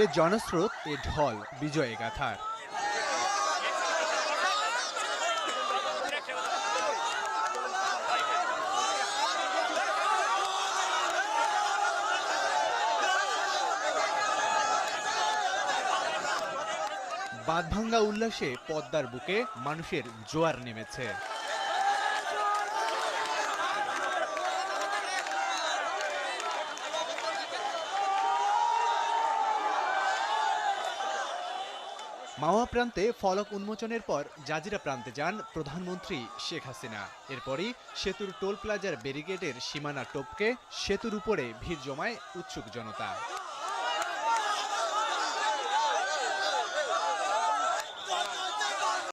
এ জনস্রোত, এ ঢল বিজয় গাথার। বাঁধভাঙ্গা উল্লাসে পদ্মার বুকে মানুষের জোয়ার নেমেছে। মাওয়া প্রান্তে ফলক উন্মোচনের পর জাজিরা প্রান্তে যান প্রধানমন্ত্রী শেখ হাসিনা। এরপরই সেতুর টোল প্লাজার ব্যারিকেডের সীমানা টপকে সেতুর উপরে ভিড় জমায় উৎসুক জনতা।